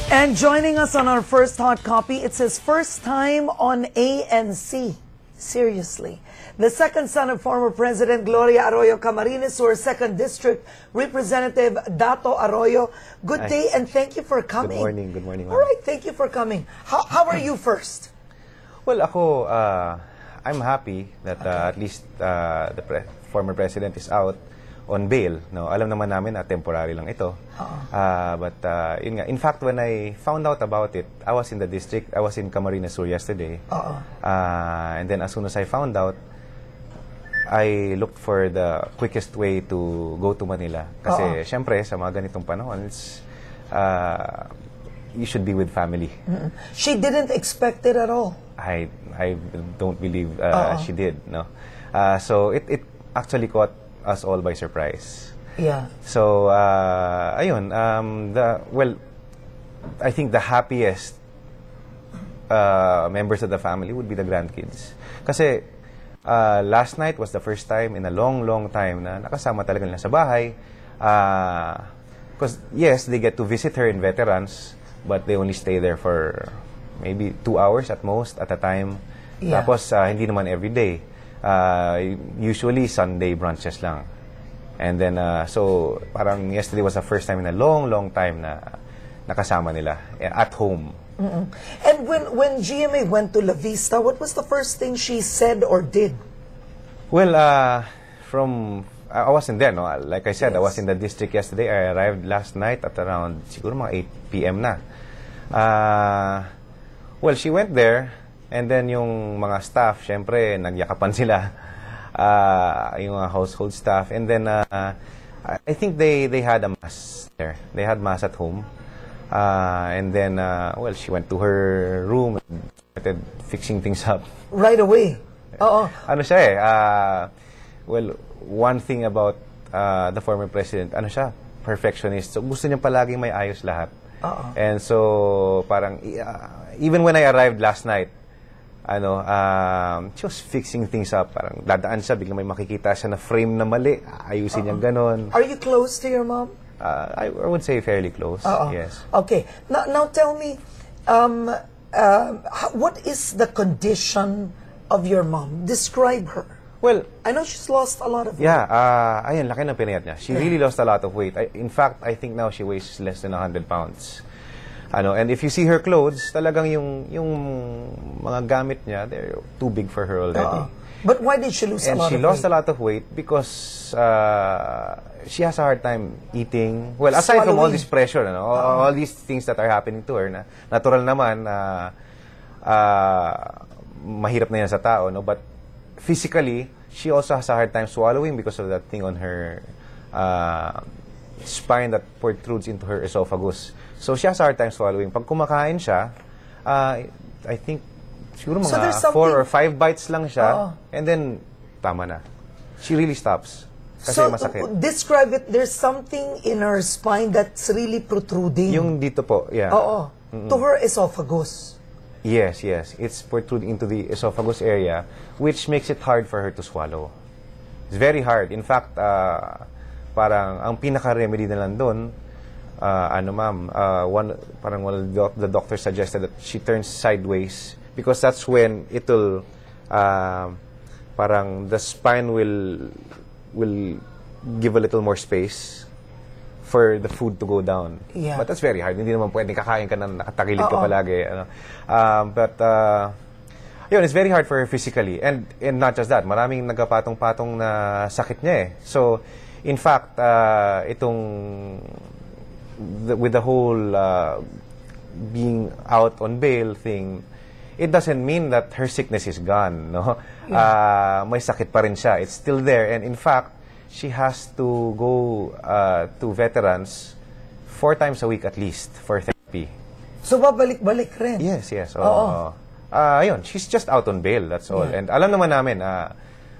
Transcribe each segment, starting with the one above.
And joining us on our first hot copy, it's his first time on ANC. Seriously. The second son of former President Gloria Arroyo Camarines, or 2nd District Representative Dato Arroyo. Good day and thank you for coming. Good morning, good morning. All right, thank you for coming. How are you first? Well, ako, I'm happy that at least the former president is out on bail. No, alam naman namin na temporary lang ito. But yun nga, in fact, when I found out about it, I was in the district, I was in Camarines Sur yesterday. And then as soon as I found out, I looked for the quickest way to go to Manila. Kasi syempre, sa mga ganitong panahon, it's, you should be with family. She didn't expect it at all. I don't believe she did. No, so it actually caught us all by surprise. Yeah. So ayun, well, I think the happiest members of the family would be the grandkids. Kasi last night was the first time in a long time na nakasama talaga nila sa bahay. Because yes, they get to visit her in Veterans, but they only stay there for maybe 2 hours at most at a time. Yeah. Tapos hindi naman every day. Usually Sunday brunches lang. And then so parang yesterday was the first time in a long time na nakasama nila at home. And when GMA went to La Vista, what was the first thing she said or did? Well, I wasn't there, no? Like I said, I was in the district yesterday. I arrived last night at around siguro mga 8 p.m. na. Well, she went there, and then yung mga staff, syempre, nagyakapan sila. Yung mga household staff. And then, I think they had a mass there. They had mass at home. And then, well, she went to her room and started fixing things up. Right away? Ano siya eh, well, one thing about the former president, ano siya, perfectionist. So, gusto niya palaging may ayos lahat. And so, parang, even when I arrived last night, she was fixing things up. Parang dadaan siya, biglang may makikita siya na frame na mali. Ayusin niya ganon. Are you close to your mom? I would say fairly close, yes. Okay. Now tell me, what is the condition of your mom? Describe her. Well, I know she's lost a lot of weight. Yeah, ayun, laki ng pinayat niya. She really lost a lot of weight. In fact, I think now she weighs less than 100 pounds. And if you see her clothes, talagang yung mga gamit niya, they're too big for her already. But why did she lose a lot of weight? And she lost a lot of weight because she has a hard time eating. Well, aside from all this pressure, all these things that are happening to her, na natural naman, mahirap na yan sa tao, no? But physically, she also has a hard time swallowing because of that thing on her spine that protrudes into her esophagus. So she has a hard time swallowing. Pag kumakain siya, I think siguro mga 4 or 5 bites lang siya, and then tama na. She really stops. Kasi masakit. Describe it. There's something in her spine that's really protruding. Yung dito po, yeah. To her esophagus. Yes. It's protruding into the esophagus area, which makes it hard for her to swallow. It's very hard. In fact, parang ang pinaka-remedy na lang doon, parang the doctor suggested that she turns sideways because that's when it'll, parang the spine will give a little more space for the food to go down. Yeah. But that's very hard. Hindi naman pwedeng kakain ka na nakatakilid ka palagi. But yun, it's very hard for her physically. And not just that, maraming nagkapatong-patong na sakit niya eh. So, in fact, with the whole being out on bail thing, it doesn't mean that her sickness is gone, no? May sakit pa rin siya. It's still there. And in fact, she has to go to Veterans 4 times a week at least for therapy. So, babalik-balik rin? Yes. Ayun, she's just out on bail, that's all. And alam naman namin,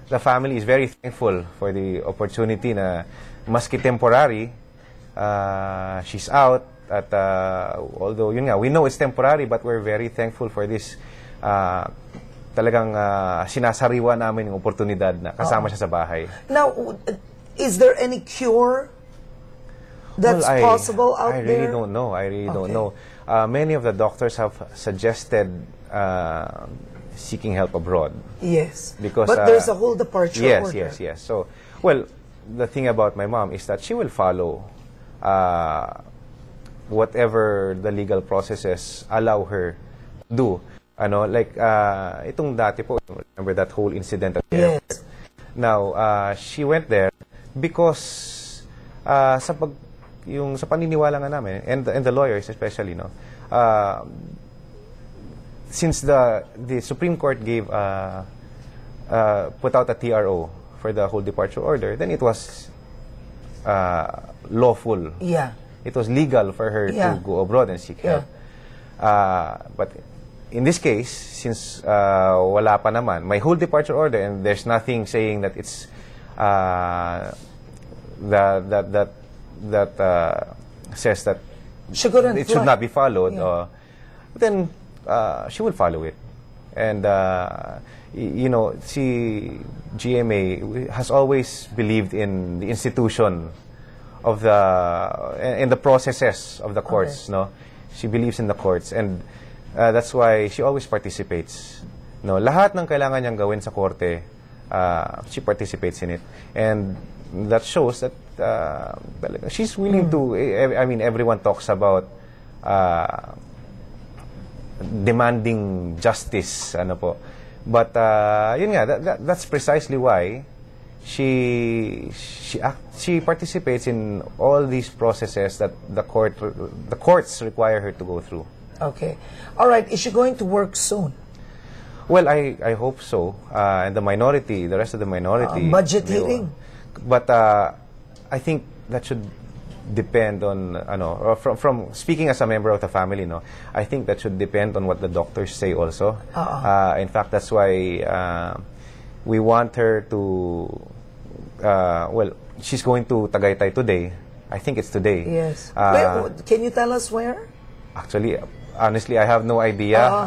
the family is very thankful for the opportunity na maski temporary, she's out. At although, yun nga, we know it's temporary, but we're very thankful for this talagang sinasariwa namin yung oportunidad na kasama siya sa bahay. Now, is there any cure that's Well, possible out I there? really don't know. I really don't Okay. know. Many of the doctors have suggested seeking help abroad. Yes. Because, but there's a whole departure Yes, order. yes. So, well, the thing about my mom is that she will follow whatever the legal processes allow her to do. Ano, like, itong dati po, remember that whole incident at the Yes. airport? Now, she went there because sa paniniwala nga namin, and the lawyers especially, no, since the Supreme Court put out a TRO for the whole departure order, then it was lawful. Yeah. It was legal for her Yeah. to go abroad and seek help. But in this case, since wala pa naman, my whole departure order, and there's nothing saying that it's that says that She couldn't it should fly. not be followed. Yeah. Then she will follow it, and GMA has always believed in the institution of in the processes of the courts. Okay. No, she believes in the courts, and that's why she always participates. No, lahat ng kailangan niyang gawin sa korte, she participates in it, and that shows that she's willing to. I mean, everyone talks about demanding justice, ano po. But yun nga, that's precisely why she participates in all these processes that the courts require her to go through. Okay. All right. Is she going to work soon? Well, I hope so. And the rest of the minority. Budget they will. hearing. But I think that should depend on, from speaking as a member of the family, no, I think that should depend on what the doctors say also. In fact, that's why we want her to, well, she's going to Tagaytay today. I think it's today. Yes. Wait, can you tell us where? Actually, honestly, I have no idea.